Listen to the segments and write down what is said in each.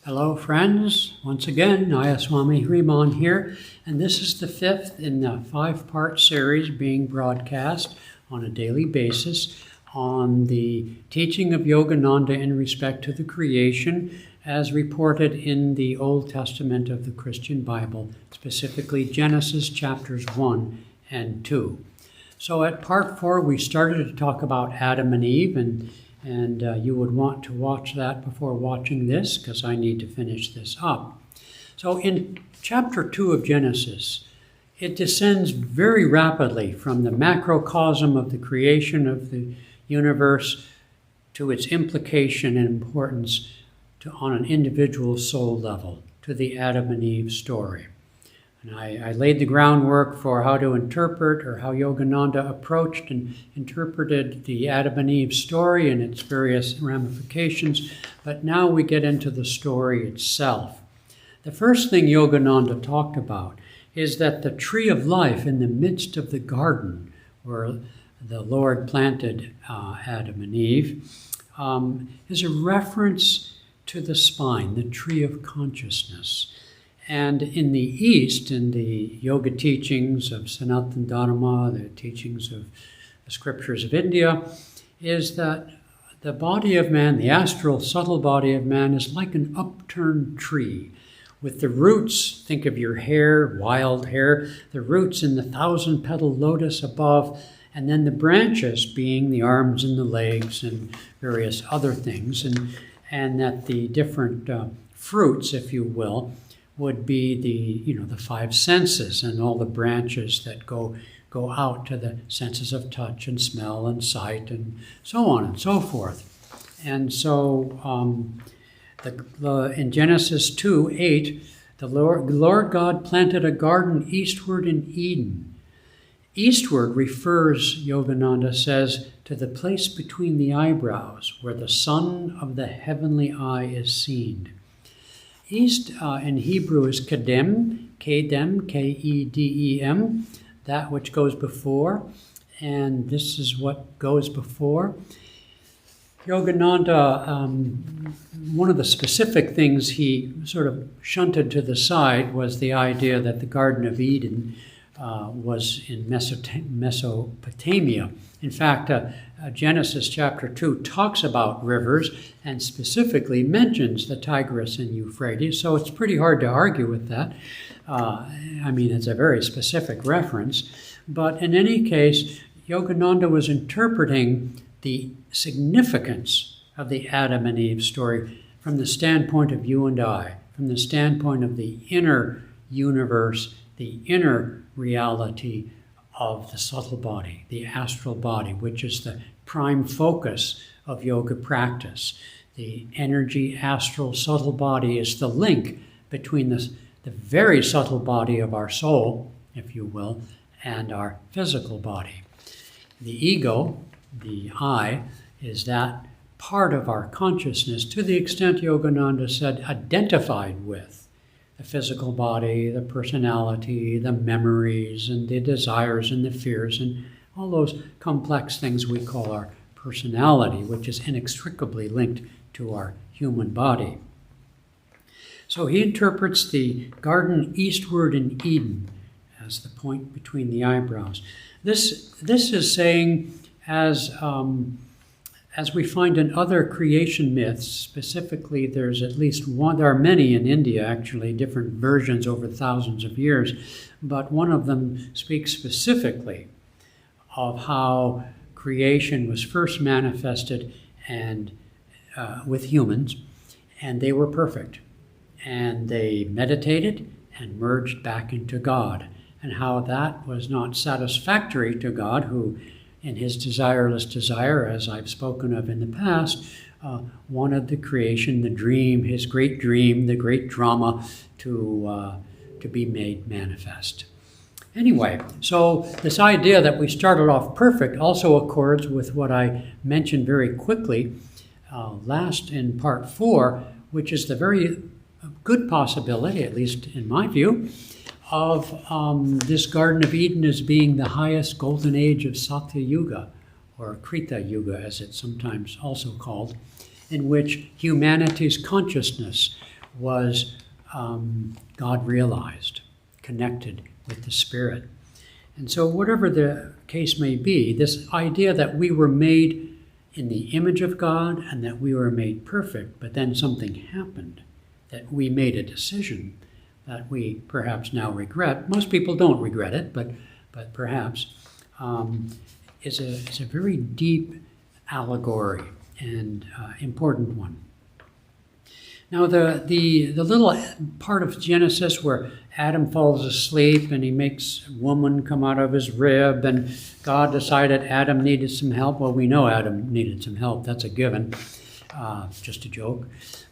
Hello friends, once again Nayaswami Hriman here, and this is the fifth in the five-part series being broadcast on a daily basis on the teaching of Yogananda in respect to the creation as reported in the Old Testament of the Christian Bible, specifically Genesis chapters 1 and 2. So at part 4 we started to talk about Adam and Eve, and you would want to watch that before watching this because I need to finish this up. So in chapter 2 of Genesis, it descends very rapidly from the macrocosm of the creation of the universe to its implication and importance on an individual soul level, to the Adam and Eve story. And I laid the groundwork for how to interpret, or how Yogananda approached and interpreted the Adam and Eve story and its various ramifications. But now we get into the story itself. The first thing Yogananda talked about is that the tree of life in the midst of the garden where the Lord planted Adam and Eve is a reference to the spine, the tree of consciousness. And in the East, in the yoga teachings of Sanatana Dharma, the teachings of the scriptures of India, is that the body of man, the astral, subtle body of man, is like an upturned tree with the roots, think of your hair, wild hair, the roots in the 1,000-petal lotus above, and then the branches being the arms and the legs and various other things, and that the different fruits, if you will, would be the five senses and all the branches that go out to the senses of touch and smell and sight and so on and so forth. And so in Genesis 2:8, the Lord God planted a garden eastward in Eden. Eastward refers, Yogananda says, to the place between the eyebrows where the sun of the heavenly eye is seen. East in Hebrew is kedem, K-E-D-E-M, that which goes before, and this is what goes before. Yogananda, one of the specific things he sort of shunted to the side was the idea that the Garden of Eden was in Mesopotamia. In fact, Genesis chapter 2 talks about rivers and specifically mentions the Tigris and Euphrates, so it's pretty hard to argue with that. It's a very specific reference. But in any case, Yogananda was interpreting the significance of the Adam and Eve story from the standpoint of you and I, from the standpoint of the inner universe, the inner reality of the subtle body, the astral body, which is the prime focus of yoga practice. The energy, astral, subtle body is the link between the very subtle body of our soul, if you will, and our physical body. The ego, the I, is that part of our consciousness, to the extent Yogananda said, identified with the physical body, the personality, the memories, and the desires and the fears, and all those complex things we call our personality, which is inextricably linked to our human body. So he interprets the garden eastward in Eden as the point between the eyebrows. This is saying, as we find in other creation myths, specifically there's at least one, there are many in India actually, different versions over thousands of years, but one of them speaks specifically of how creation was first manifested and with humans, and they were perfect, and they meditated and merged back into God, and how that was not satisfactory to God, who in his desireless desire, as I've spoken of in the past, wanted the creation, the dream, his great dream, the great drama to be made manifest. Anyway, so this idea that we started off perfect also accords with what I mentioned very quickly last in part 4, which is the very good possibility, at least in my view, of this Garden of Eden as being the highest golden age of Satya Yuga, or Krita Yuga as it's sometimes also called, in which humanity's consciousness was God realized, connected with the Spirit. And so whatever the case may be, this idea that we were made in the image of God and that we were made perfect, but then something happened, that we made a decision that we perhaps now regret. Most people don't regret it, but perhaps, is a very deep allegory and important one. Now, the little part of Genesis where Adam falls asleep and he makes woman come out of his rib, and God decided Adam needed some help. Well, we know Adam needed some help. That's a given. Just a joke.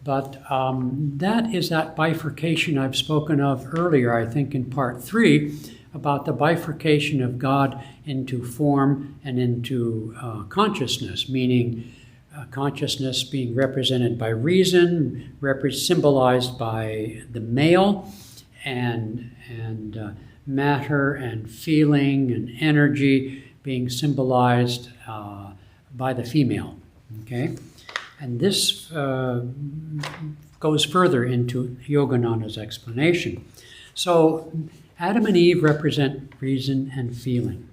But that is that bifurcation I've spoken of earlier, I think in part 3, about the bifurcation of God into form and into consciousness, meaning consciousness being represented by reason, symbolized by the male, and matter and feeling and energy being symbolized by the female. Okay? And this goes further into Yogananda's explanation. So Adam and Eve represent reason and feeling.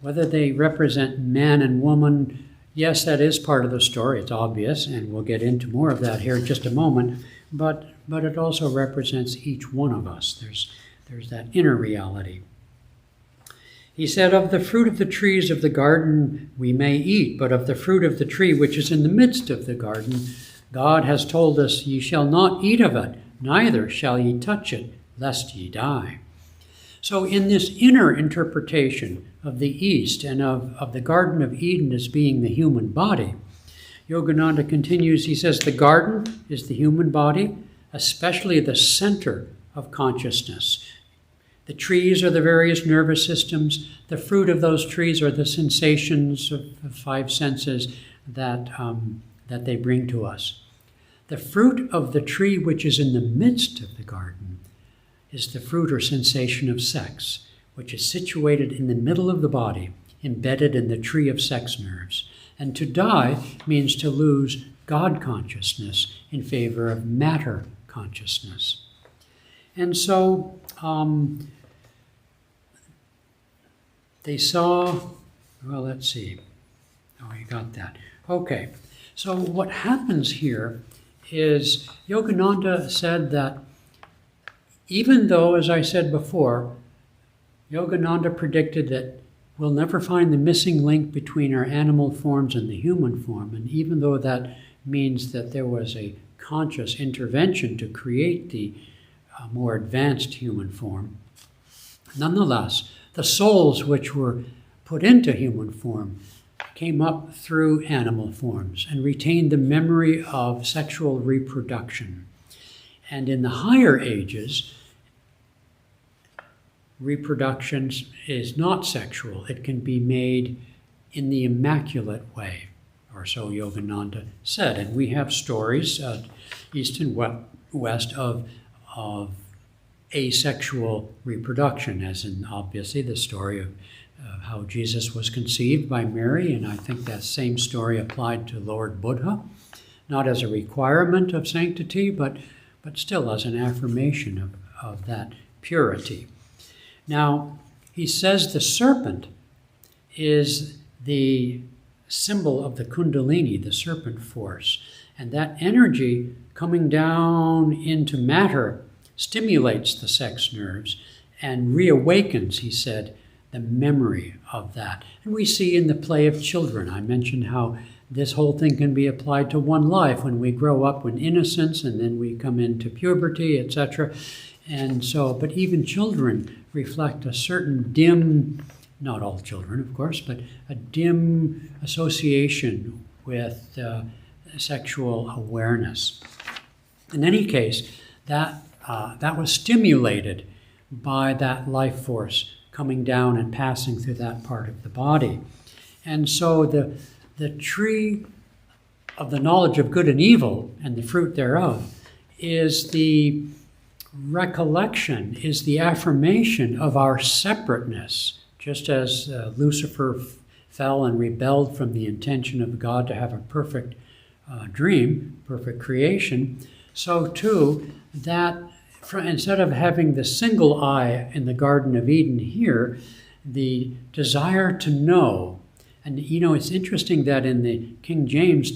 Whether they represent man and woman, yes, that is part of the story. It's obvious, and we'll get into more of that here in just a moment. But it also represents each one of us. There's that inner reality. He said, "Of the fruit of the trees of the garden we may eat, but of the fruit of the tree which is in the midst of the garden, God has told us, ye shall not eat of it, neither shall ye touch it, lest ye die." So in this inner interpretation of the East and of the Garden of Eden as being the human body, Yogananda continues, he says, the garden is the human body, especially the center of consciousness. The trees are the various nervous systems. The fruit of those trees are the sensations of the 5 senses that they bring to us. The fruit of the tree which is in the midst of the garden is the fruit or sensation of sex, which is situated in the middle of the body, embedded in the tree of sex nerves. And to die means to lose God consciousness in favor of matter consciousness. And so they saw, well, let's see. Oh, you got that. Okay. So what happens here is Yogananda said that even though, as I said before, Yogananda predicted that we'll never find the missing link between our animal forms and the human form, and even though that means that there was a conscious intervention to create the more advanced human form, nonetheless, the souls which were put into human form came up through animal forms and retained the memory of sexual reproduction. And in the higher ages, reproduction is not sexual. It can be made in the immaculate way, or so Yogananda said. And we have stories, east and west, of asexual reproduction, as in obviously the story of how Jesus was conceived by Mary, and I think that same story applied to Lord Buddha, not as a requirement of sanctity, but still as an affirmation of that purity. Now, he says the serpent is the symbol of the Kundalini, the serpent force, and that energy coming down into matter stimulates the sex nerves and reawakens, he said, the memory of that. And we see in the play of children, I mentioned how this whole thing can be applied to one life when we grow up in innocence and then we come into puberty, etc. And so, but even children reflect a certain dim, not all children, of course, but a dim association with sexual awareness. In any case, that was stimulated by that life force coming down and passing through that part of the body. And so the tree of the knowledge of good and evil and the fruit thereof is the recollection, is the affirmation of our separateness. Just as Lucifer fell and rebelled from the intention of God to have a perfect dream, perfect creation, so too, that instead of having the single eye in the Garden of Eden here, the desire to know. And it's interesting that in the King James,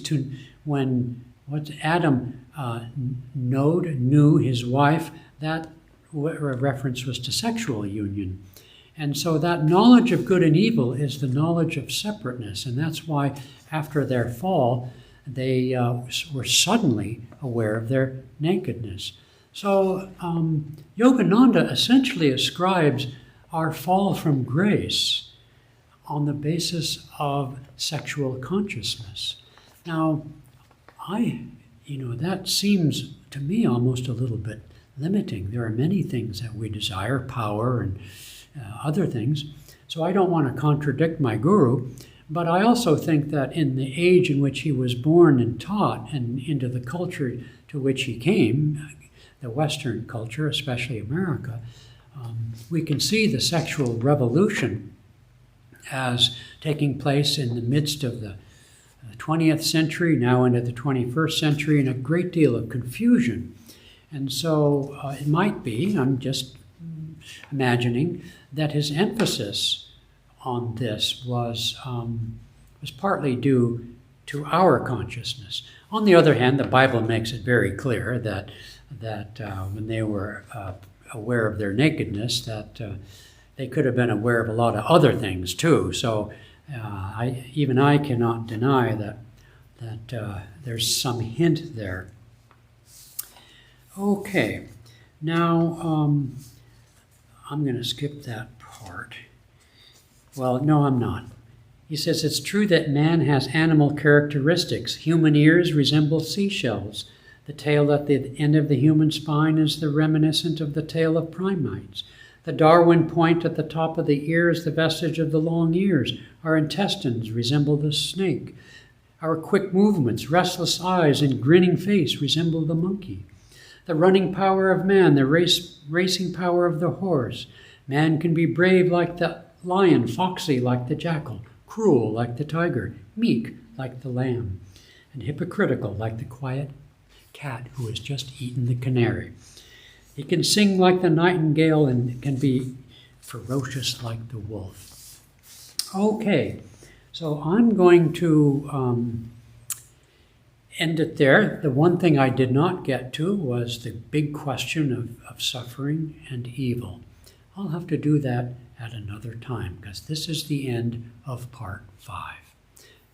when Adam knew his wife, that reference was to sexual union. And so that knowledge of good and evil is the knowledge of separateness. And that's why after their fall, they were suddenly aware of their nakedness. So Yogananda essentially ascribes our fall from grace on the basis of sexual consciousness. Now, that seems to me almost a little bit limiting. There are many things that we desire, power and other things. So I don't want to contradict my guru, but I also think that in the age in which he was born and taught and into the culture to which he came, the Western culture, especially America, we can see the sexual revolution as taking place in the midst of the 20th century, now into the 21st century, and a great deal of confusion. And so it might be, I'm just imagining, that his emphasis on this was partly due to our consciousness. On the other hand, the Bible makes it very clear that when they were aware of their nakedness, that they could have been aware of a lot of other things too. So I cannot deny that there's some hint there. Okay, now I'm going to skip that part. Well, no, I'm not. He says, it's true that man has animal characteristics. Human ears resemble seashells. The tail at the end of the human spine is the reminiscent of the tail of primates. The Darwin point at the top of the ear is the vestige of the long ears. Our intestines resemble the snake. Our quick movements, restless eyes, and grinning face resemble the monkey. The running power of man, the racing power of the horse. Man can be brave like the lion, foxy like the jackal, cruel like the tiger, meek like the lamb, and hypocritical like the quiet cat who has just eaten the canary. He can sing like the nightingale and can be ferocious like the wolf. Okay, so I'm going to end it there. The one thing I did not get to was the big question of suffering and evil. I'll have to do that at another time because this is the end of part 5.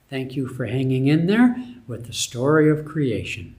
Thank you for hanging in there with the story of creation.